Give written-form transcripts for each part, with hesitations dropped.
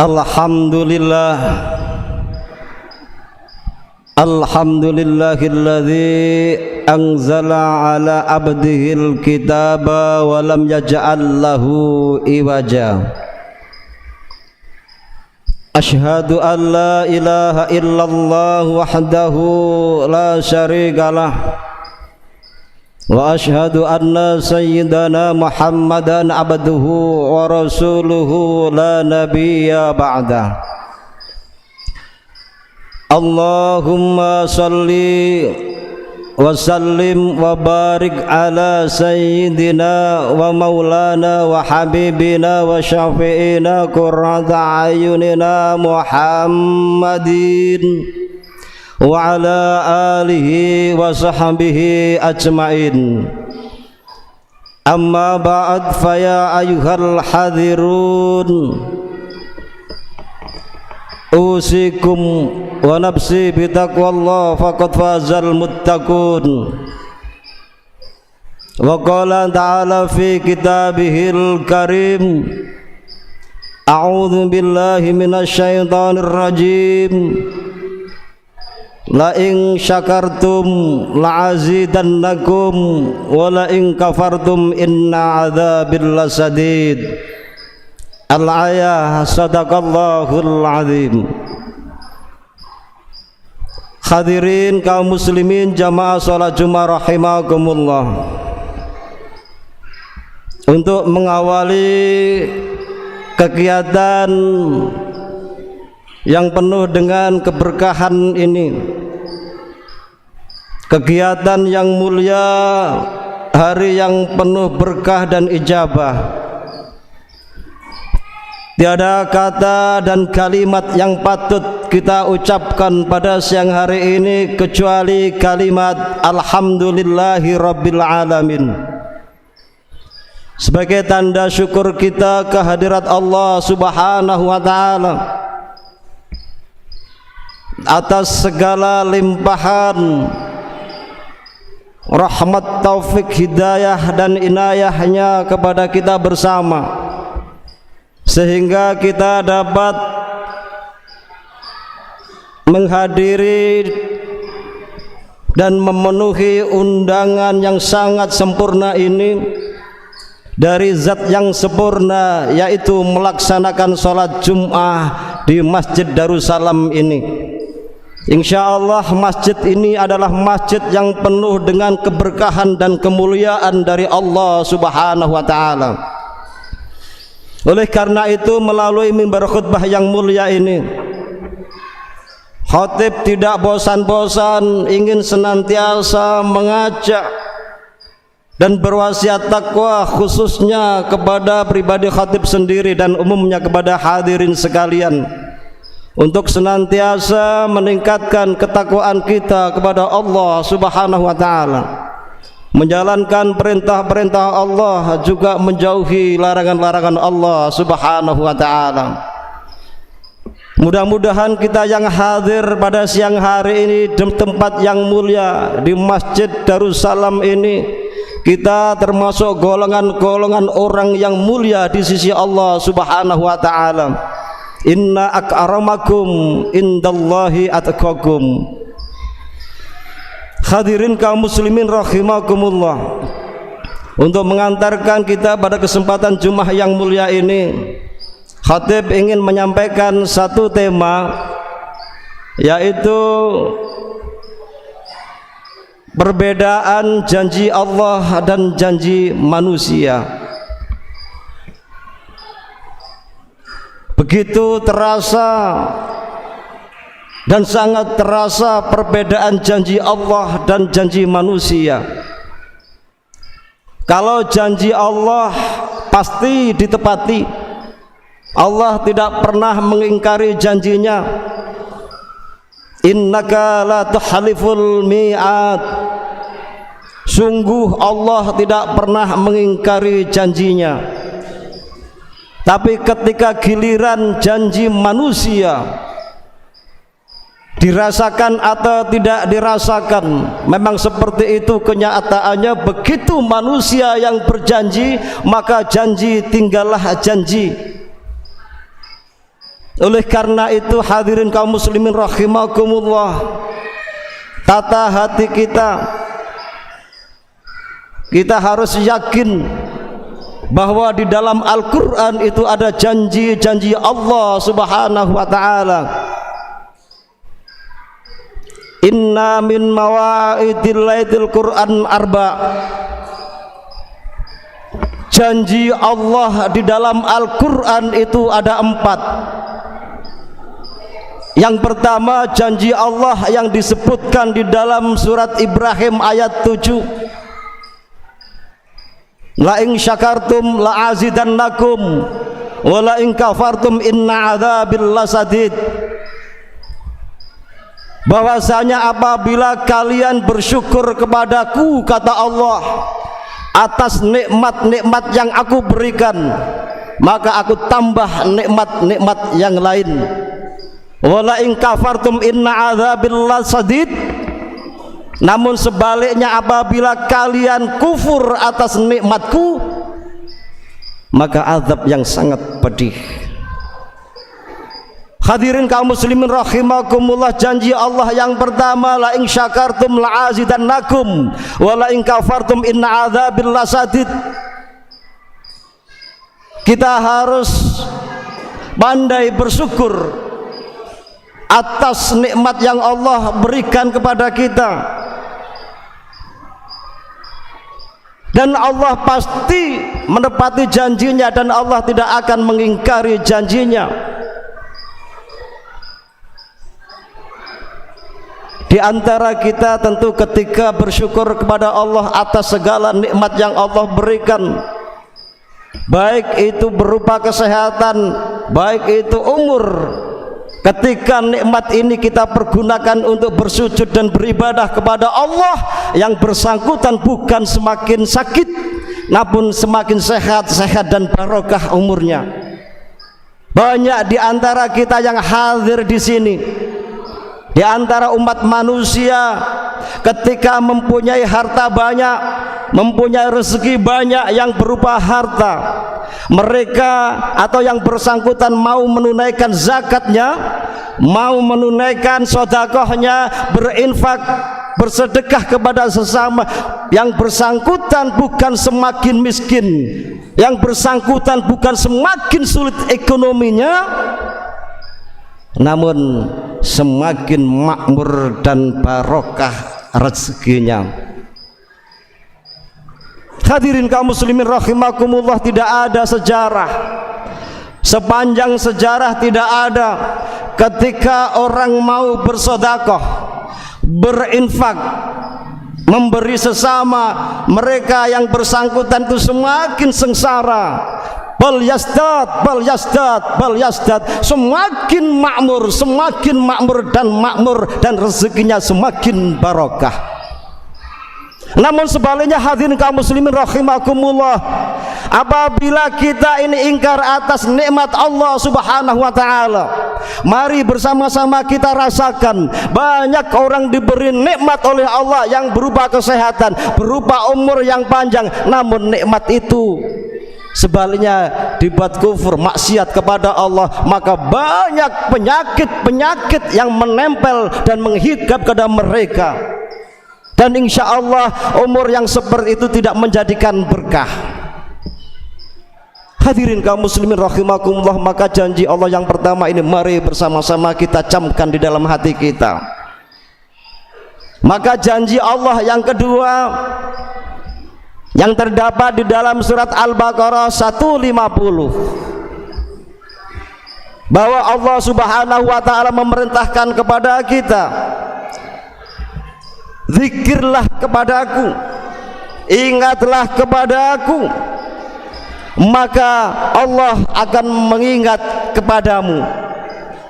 Alhamdulillah, alhamdulillahilladzi anzala ala abdihil kitaba wa lam yaj'al lahu iwaja. Ashhadu an la ilaha illallah wahdahu la syarikalah wa ashhadu anna sayyidana Muhammadan abduhu wa rasuluhu la nabiyya ba'dah. Allahumma salli wa sallim wa barik ala sayyidina wa maulana wa habibina wa syafi'ina qurrata ayunina Muhammadin wa ala alihi wa sahbihi ajma'in. Amma ba'd, fa ya ayyuhal hadirun, usikum wa nafsi bitaqwallah faqad fazal muttaqun. Wa qala ta'ala fi kitabihil karim, a'udzu billahi minasy syaithanir rajim. La in syakartum la'azidannakum wa la in kafartum inna adzabil lasadid. Al-ayah, sadaqallahul azim. Hadirin kaum muslimin jamaah salat Jumat rahimakumullah. Untuk mengawali kegiatan yang penuh dengan keberkahan ini, kegiatan yang mulia, hari yang penuh berkah dan ijabah, tiada kata dan kalimat yang patut kita ucapkan pada siang hari ini kecuali kalimat alhamdulillahi rabbil alamin, sebagai tanda syukur kita kehadirat Allah subhanahu wa ta'ala atas segala limpahan rahmat, taufik, hidayah dan inayahnya kepada kita bersama, sehingga kita dapat menghadiri dan memenuhi undangan yang sangat sempurna ini dari zat yang sempurna, yaitu melaksanakan sholat Jum'ah di Masjid Darussalam ini. Insyaallah masjid ini adalah masjid yang penuh dengan keberkahan dan kemuliaan dari Allah subhanahu wa ta'ala. Oleh karena itu, melalui mimbar khutbah yang mulia ini, khatib tidak bosan-bosan ingin senantiasa mengajak dan berwasiat takwa, khususnya kepada pribadi khatib sendiri dan umumnya kepada hadirin sekalian, untuk senantiasa meningkatkan ketakwaan kita kepada Allah subhanahu wa ta'ala, menjalankan perintah-perintah Allah, juga menjauhi larangan-larangan Allah subhanahu wa ta'ala. Mudah-mudahan kita yang hadir pada siang hari ini di tempat yang mulia di Masjid Darussalam ini, kita termasuk golongan-golongan orang yang mulia di sisi Allah subhanahu wa ta'ala. Inna akramakum indallahi atqakum. Hadirin kaum muslimin rahimakumullah, untuk mengantarkan kita pada kesempatan Jumat yang mulia ini, khatib ingin menyampaikan satu tema, yaitu perbedaan janji Allah dan janji manusia. Begitu terasa dan sangat terasa perbedaan janji Allah dan janji manusia. Kalau janji Allah pasti ditepati, Allah tidak pernah mengingkari janjinya. Innaka la tuhaliful mi'ad, sungguh Allah tidak pernah mengingkari janjinya. Tapi ketika giliran janji manusia, dirasakan atau tidak dirasakan, memang seperti itu kenyataannya. Begitu manusia yang berjanji, maka janji tinggallah janji. Oleh karena itu hadirin kaum muslimin rahimakumullah, tata hati kita harus yakin bahwa di dalam Al-Quran itu ada janji-janji Allah subhanahu wa ta'ala. Inna min mawa'idil laidil Quran arba. Janji Allah di dalam Al-Quran itu ada 4. Yang pertama, janji Allah yang disebutkan di dalam surat Ibrahim ayat 7. La in syakartum la azidannakum wa la in kafartum inna adzabil lasadid. Bahwasanya apabila kalian bersyukur kepadaku, kata Allah, atas nikmat-nikmat yang aku berikan, maka aku tambah nikmat-nikmat yang lain. Wala in kafartum inna adzabil lasadid. Namun sebaliknya apabila kalian kufur atas nikmatku, maka azab yang sangat pedih. Hadirin kaum muslimin rahimakumullah, janji Allah yang pertama, la in syakartum la azidannakum wa la in kafartum inna adzabil lasadid. Kita harus pandai bersyukur atas nikmat yang Allah berikan kepada kita, dan Allah pasti menepati janjinya dan Allah tidak akan mengingkari janjinya. Di antara kita tentu ketika bersyukur kepada Allah atas segala nikmat yang Allah berikan, baik itu berupa kesehatan, baik itu umur, ketika nikmat ini kita pergunakan untuk bersujud dan beribadah kepada Allah, yang bersangkutan bukan semakin sakit, namun semakin sehat dan barokah umurnya. Banyak di antara kita yang hadir di sini, di antara umat manusia, ketika mempunyai harta banyak, mempunyai rezeki banyak yang berupa harta, mereka atau yang bersangkutan mau menunaikan zakatnya, mau menunaikan sedekahnya, berinfak, bersedekah kepada sesama, yang bersangkutan bukan semakin miskin, yang bersangkutan bukan semakin sulit ekonominya, namun semakin makmur dan barokah rezekinya. Hadirin kaum muslimin rahimakumullah, tidak ada sejarah, sepanjang sejarah tidak ada ketika orang mau bersedekah, berinfak, memberi sesama, mereka yang bersangkutan itu semakin sengsara, bal yazdad, semakin makmur dan rezekinya semakin barokah. Namun sebaliknya hadirin kaum muslimin rahimakumullah, apabila kita ini ingkar atas nikmat Allah subhanahu wa ta'ala, mari bersama-sama kita rasakan, banyak orang diberi nikmat oleh Allah yang berupa kesehatan, berupa umur yang panjang, namun nikmat itu sebaliknya dibuat kufur, maksiat kepada Allah, maka banyak penyakit-penyakit yang menempel dan menghinggap kepada mereka. Dan insya Allah umur yang seperti itu tidak menjadikan berkah. Hadirin kaum muslimin rahimakumullah, maka janji Allah yang pertama ini mari bersama-sama kita camkan di dalam hati kita. Maka janji Allah yang kedua yang terdapat di dalam surat Al-Baqarah 150, bahwa Allah subhanahu wa ta'ala memerintahkan kepada kita, zikirlah kepadaku, ingatlah kepadaku, maka Allah akan mengingat kepadamu.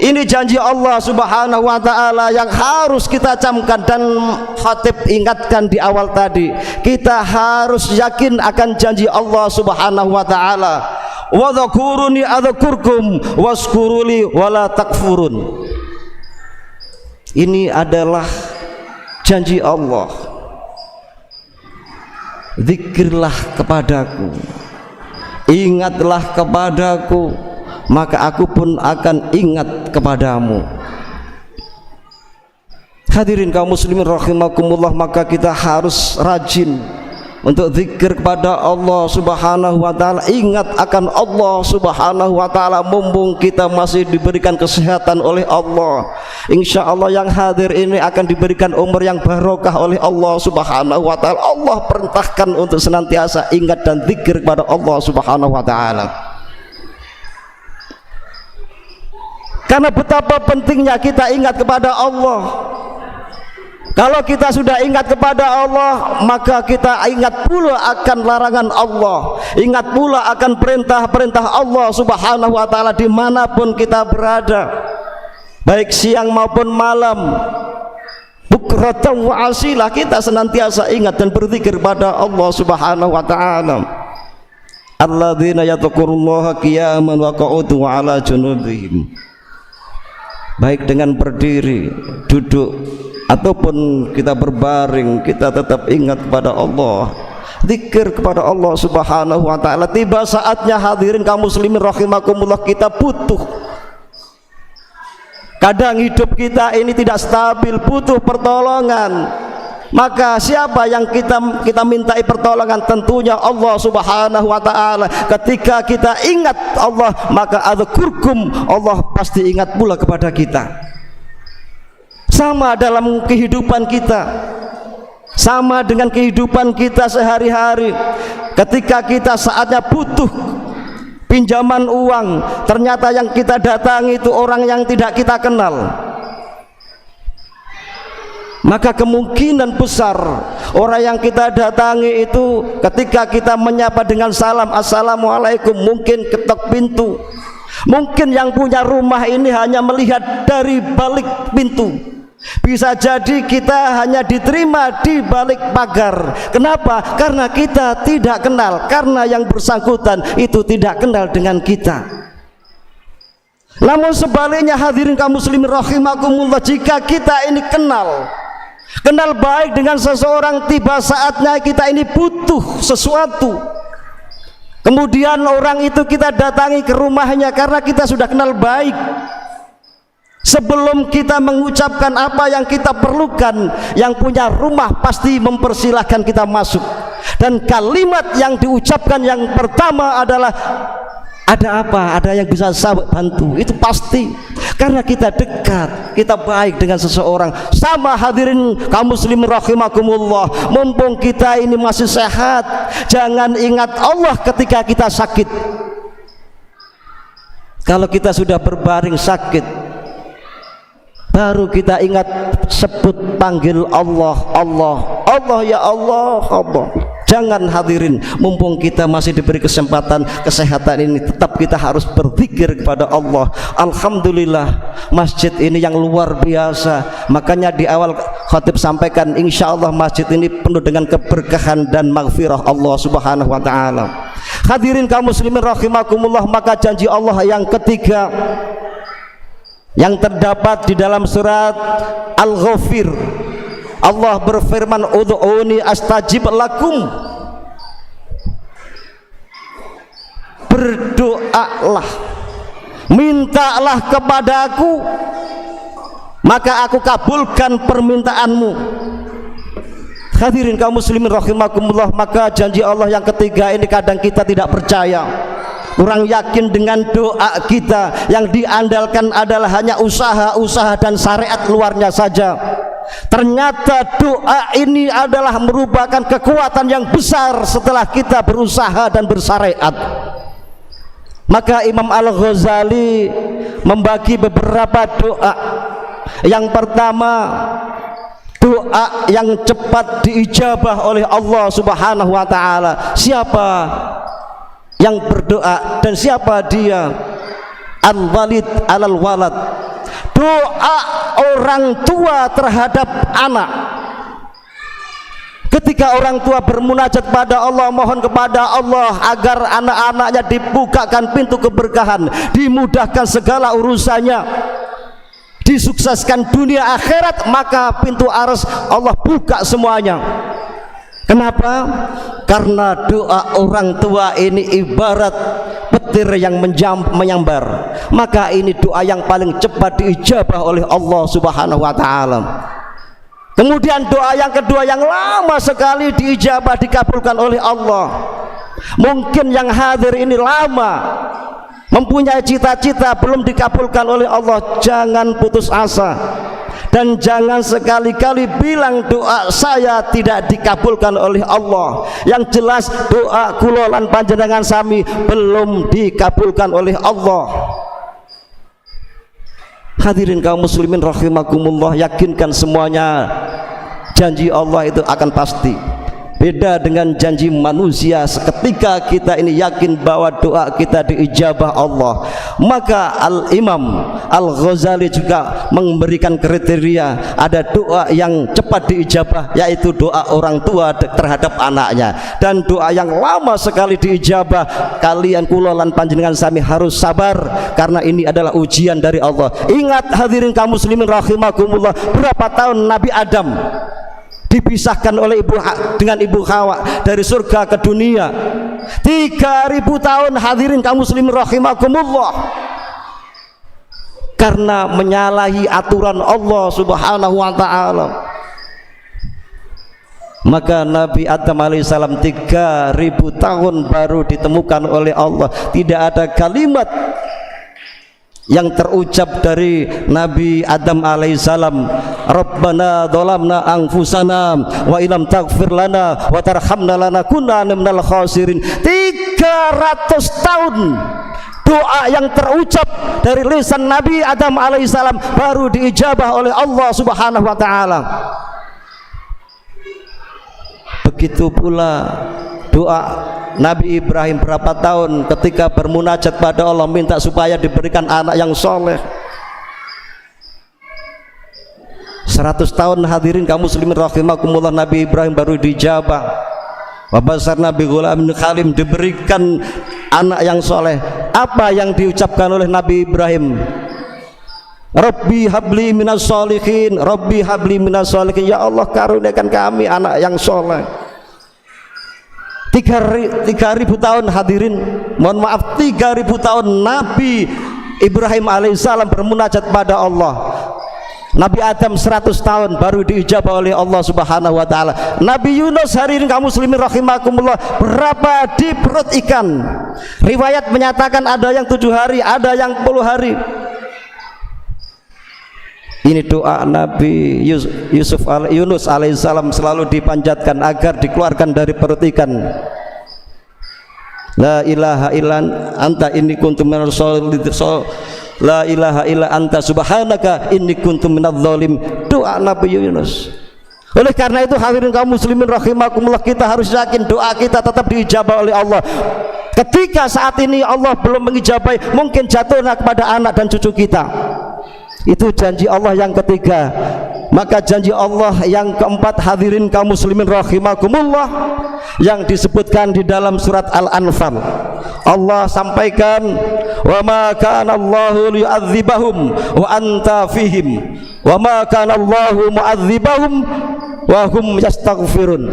Ini janji Allah subhanahu wa ta'ala yang harus kita camkan, dan khatib ingatkan di awal tadi, kita harus yakin akan janji Allah subhanahu wa ta'ala. Wa dzakuruni adzkurkum waskuruli wala takfurun. Ini adalah janji Allah. Zikirlah kepadaku, ingatlah kepadaku, maka aku pun akan ingat kepadamu. Hadirin kaum muslimin rahimakumullah, maka kita harus rajin untuk zikir kepada Allah Subhanahu wa taala, ingat akan Allah Subhanahu wa taala mumpung kita masih diberikan kesehatan oleh Allah. Insya Allah yang hadir ini akan diberikan umur yang barokah oleh Allah Subhanahu wa taala. Allah perintahkan untuk senantiasa ingat dan zikir kepada Allah Subhanahu wa taala. Karena betapa pentingnya kita ingat kepada Allah. Kalau kita sudah ingat kepada Allah, maka kita ingat pula akan larangan Allah, ingat pula akan perintah-perintah Allah Subhanahu wa taala dimanapun kita berada, baik siang maupun malam, bukratan wa asilah, kita senantiasa ingat dan berzikir pada Allah Subhanahu wa taala. Alladzina yadhkurullaha qiyaman wa qu'udan wa 'ala junubihim, baik dengan berdiri, duduk, ataupun kita berbaring, kita tetap ingat kepada Allah, zikir kepada Allah Subhanahu wa taala. Tiba saatnya hadirin kaum muslimin rahimakumullah, kita butuh. Kadang hidup kita ini tidak stabil, butuh pertolongan. Maka siapa yang kita mintai pertolongan? Tentunya Allah Subhanahu wa taala. Ketika kita ingat Allah, maka adzkurkum, Allah pasti ingat pula kepada kita. Sama dalam kehidupan kita, sama dengan kehidupan kita sehari-hari. Ketika kita saatnya butuh pinjaman uang, ternyata yang kita datangi itu orang yang tidak kita kenal, maka kemungkinan besar orang yang kita datangi itu ketika kita menyapa dengan salam assalamualaikum, mungkin ketok pintu, mungkin yang punya rumah ini hanya melihat dari balik pintu. Bisa jadi kita hanya diterima di balik pagar. Kenapa? Karena kita tidak kenal, karena yang bersangkutan itu tidak kenal dengan kita. Namun sebaliknya hadirin kaum muslimin rahimakumullah, jika kita ini kenal baik dengan seseorang, tiba saatnya kita ini butuh sesuatu, kemudian orang itu kita datangi ke rumahnya karena kita sudah kenal baik. Sebelum kita mengucapkan apa yang kita perlukan, yang punya rumah pasti mempersilahkan kita masuk. Dan kalimat yang diucapkan yang pertama adalah, ada apa? Ada yang bisa saya bantu? Itu pasti. Karena kita dekat, kita baik dengan seseorang. Sama hadirin kaum muslimin rahimakumullah, mumpung kita ini masih sehat, jangan ingat Allah ketika kita sakit. Kalau kita sudah berbaring sakit, baru kita ingat, sebut panggil Allah, Allah, Allah, ya Allah, Allah. Jangan hadirin, mumpung kita masih diberi kesempatan kesehatan ini, tetap kita harus berzikir kepada Allah. Alhamdulillah, masjid ini yang luar biasa. Makanya di awal khatib sampaikan, insya Allah masjid ini penuh dengan keberkahan dan maghfirah Allah Subhanahu wa taala. Hadirin kaum muslimin rahimakumullah, maka janji Allah yang ketiga yang terdapat di dalam surat Al-Ghafir, Allah berfirman, ud'uni astajib lakum, berdoalah, mintalah kepadaku, maka aku kabulkan permintaanmu. Hadirin kaum muslimin rahimakumullah, maka janji Allah yang ketiga ini kadang kita tidak percaya, kurang yakin dengan doa kita. Yang diandalkan adalah hanya usaha-usaha dan syariat luarnya saja. Ternyata doa ini adalah merupakan kekuatan yang besar setelah kita berusaha dan bersyariat. Maka Imam Al-Ghazali membagi beberapa doa. Yang pertama, doa yang cepat diijabah oleh Allah Subhanahu wa taala. Siapa yang berdoa dan siapa dia? Al-walid alal walad, doa orang tua terhadap anak. Ketika orang tua bermunajat kepada Allah, mohon kepada Allah agar anak-anaknya dibukakan pintu keberkahan, dimudahkan segala urusannya, disukseskan dunia akhirat, maka pintu arsy Allah buka semuanya. Kenapa? Karena doa orang tua ini ibarat petir yang menyambar. Maka ini doa yang paling cepat diijabah oleh Allah Subhanahu wa taala. Kemudian doa yang kedua yang lama sekali diijabah, dikabulkan oleh Allah. Mungkin yang hadir ini lama mempunyai cita-cita belum dikabulkan oleh Allah, jangan putus asa. Dan jangan sekali-kali bilang doa saya tidak dikabulkan oleh Allah. Yang jelas doa kula lan panjenengan sami belum dikabulkan oleh Allah. Hadirin kaum muslimin rahimakumullah, yakinkan semuanya janji Allah itu akan pasti. Beda dengan janji manusia. Seketika kita ini yakin bahwa doa kita diijabah Allah. Maka Al-Imam Al-Ghazali juga memberikan kriteria, ada doa yang cepat diijabah, yaitu doa orang tua terhadap anaknya. Dan doa yang lama sekali diijabah, kalian kula lan panjenengan sami harus sabar, karena ini adalah ujian dari Allah. Ingat hadirin kaum muslimin rahimakumullah, berapa tahun Nabi Adam dipisahkan oleh dengan ibu Hawa dari surga ke dunia? 3000 tahun hadirin kaum muslimin rahimakumullah, karena menyalahi aturan Allah Subhanahu wa taala. Maka Nabi Adam alaihissalam 3000 tahun baru ditemukan oleh Allah. Tidak ada kalimat yang terucap dari Nabi Adam alaihissalam, Rabbana dhalamna anfusana wa ilam taghfir lana wa tarhamna lanakunanna minal khasirin. 300 tahun doa yang terucap dari lisan Nabi Adam alaihissalam baru diijabah oleh Allah Subhanahu wa taala. Begitu pula doa Nabi Ibrahim berapa tahun ketika bermunajat pada Allah, minta supaya diberikan anak yang soleh. 100 tahun hadirin kaum muslimin rahimakumullah, Nabi Ibrahim baru dijabah. Wabasarna bi ghulamin halim, diberikan anak yang soleh. Apa yang diucapkan oleh Nabi Ibrahim? Rabbi habli minas sholihin, Rabbi habli minas sholihin, ya Allah karuniakan kami anak yang soleh. 3000 tahun hadirin, mohon maaf, 3000 tahun Nabi Ibrahim alaihissalam bermunajat pada Allah. Nabi Adam 100 tahun baru diijabah oleh Allah Subhanahu wa taala. Nabi Yunus hadirin kaum muslimin rahimakumullah, berapa di perut ikan? Riwayat menyatakan ada yang 7 hari, ada yang 10 hari. Ini doa Nabi Yunus alaihissalam selalu dipanjatkan agar dikeluarkan dari perut ikan. La ilaha illa anta inni kuntu minal sholihin, la ilaha illa anta subhanaka inni kuntu minadz zalim. Doa Nabi Yunus. Oleh karena itu hadirin kaum muslimin rahimakumullah, kita harus yakin doa kita tetap diijabah oleh Allah. Ketika saat ini Allah belum mengijabahi, mungkin jatuhnya kepada anak dan cucu kita. Itu janji Allah yang ketiga. Maka janji Allah yang keempat hadirin kaum muslimin rahimakumullah, yang disebutkan di dalam surat Al-Anfal. Allah sampaikan, wa ma kana Allahu liyu'adzibahum wa anta fihim wa ma kana Allahu mu'adzibahum wa hum yastaghfirun.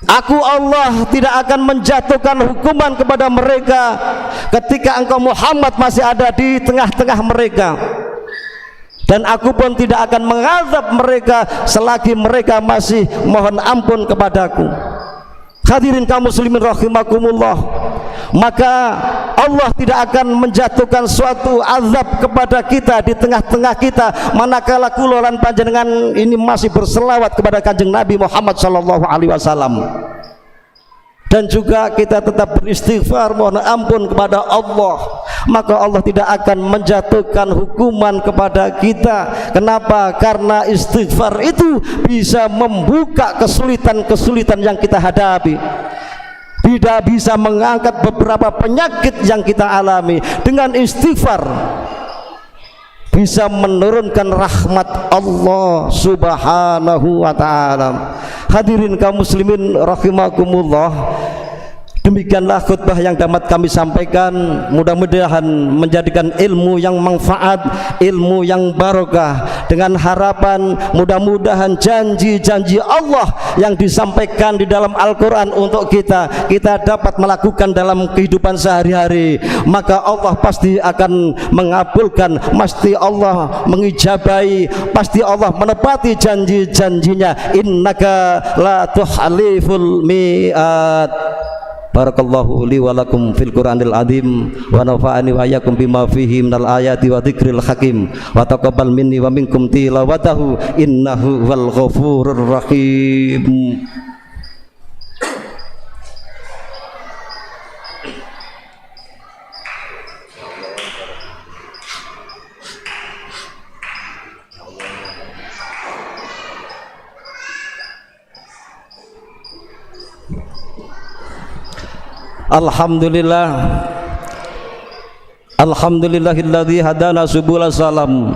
Aku Allah tidak akan menjatuhkan hukuman kepada mereka ketika engkau Muhammad masih ada di tengah-tengah mereka, dan aku pun tidak akan mengazab mereka selagi mereka masih mohon ampun kepadaku. Hadirin kaum muslimin rahimakumullah, maka Allah tidak akan menjatuhkan suatu azab kepada kita di tengah-tengah kita manakala kula lan panjenengan ini masih berselawat kepada Kanjeng Nabi Muhammad sallallahu alaihi wasallam. Dan juga kita tetap beristighfar mohon ampun kepada Allah, maka Allah tidak akan menjatuhkan hukuman kepada kita. Kenapa? Karena istighfar itu bisa membuka kesulitan-kesulitan yang kita hadapi, tidak bisa mengangkat beberapa penyakit yang kita alami. Dengan istighfar bisa menurunkan rahmat Allah Subhanahu wa ta'ala. Hadirin kaum muslimin rahimakumullah, Demikianlah khutbah yang dapat kami sampaikan, mudah-mudahan menjadikan ilmu yang manfaat, ilmu yang barokah, dengan harapan mudah-mudahan janji-janji Allah yang disampaikan di dalam Al-Quran untuk kita dapat melakukan dalam kehidupan sehari-hari, maka Allah pasti akan mengabulkan, pasti Allah mengijabai, pasti Allah menepati janji-janjinya. Innaka la tuhliful mi'ad. Barakallahu li wa lakum fil Qur'anil azim wa nafa'ani wa iyyakum bima fihi minal ayati wa dzikril hakim wa taqabbal minni wa minkum tilawatahu innahu wal ghafurur rahim. Alhamdulillah, alhamdulillahilladzi hadana subula salam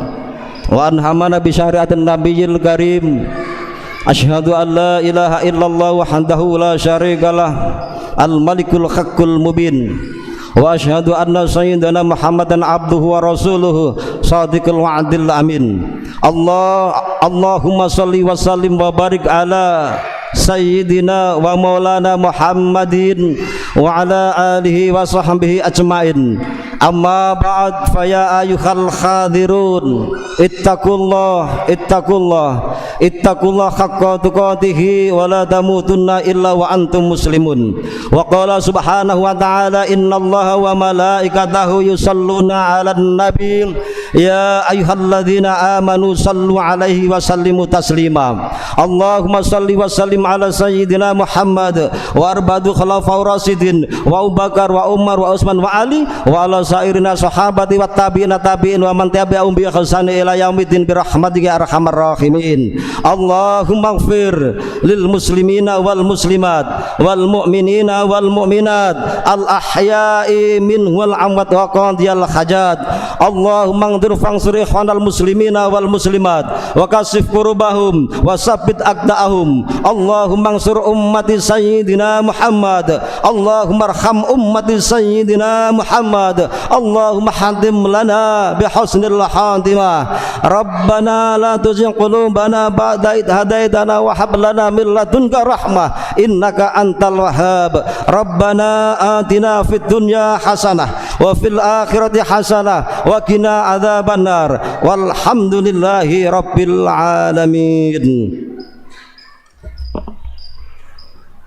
wa anhamana bi syariatin nabiyil karim. Asyhadu an la ilaha illallah wahdahu la syarikalah al-malikul haqqul mubin wa asyhadu anna sayyidana Muhammadan abduhu wa rasuluhu shadiqul wa'dil amin. Allahumma shalli wa sallim wa barik ala Sayyidina wa maulana Muhammadin wa ala alihi wa sahbihi ajmain. Amma ba'd, fa ya ayyuhal khadirun ittaqullah haqqa tuqatih wa la tamutunna illa wa antum muslimun. Wa qala subhanahu wa ta'ala innallaha wa malaikatahu yusalluna 'alan nabi ya ayyuhalladzina amanu sallu 'alaihi wa sallimu taslima. Allahumma salli wa sallim ala sayyidina Muhammad wa arba'atu khulafaur rasyidin wa Abu Bakar wa Umar wa Utsman wa Ali wa ala sairina sahabati wa tabi'ina tabi'in wa man tabi'ahum bi ihsan ila yaumiddin bi rahmatika ya arhamar rahimin. Allahumma ighfir lil muslimina wal muslimat wal mu'minina wal mu'minat al ahya'i minhum wal amwat wa qadiyal hajat. Allahumma anzur fansur ikhwanal muslimina wal muslimat wa kasif kurubahum wa sabbit aqda'ahum. Allahumma ansur ummati sayyidina Muhammad. Allahumma arham ummati sayyidina Muhammad. Allahumma hadim lana bi husnil khatimah. Rabbana la tuzigh qulubana ba'da idh hadaitana wa hab lana min ladunka rahmah innaka antal wahhab. Rabbana atina fid dunya hasanah wa fil akhirati hasanah wa qina adzabannar. Walhamdulillahi rabbil alamin.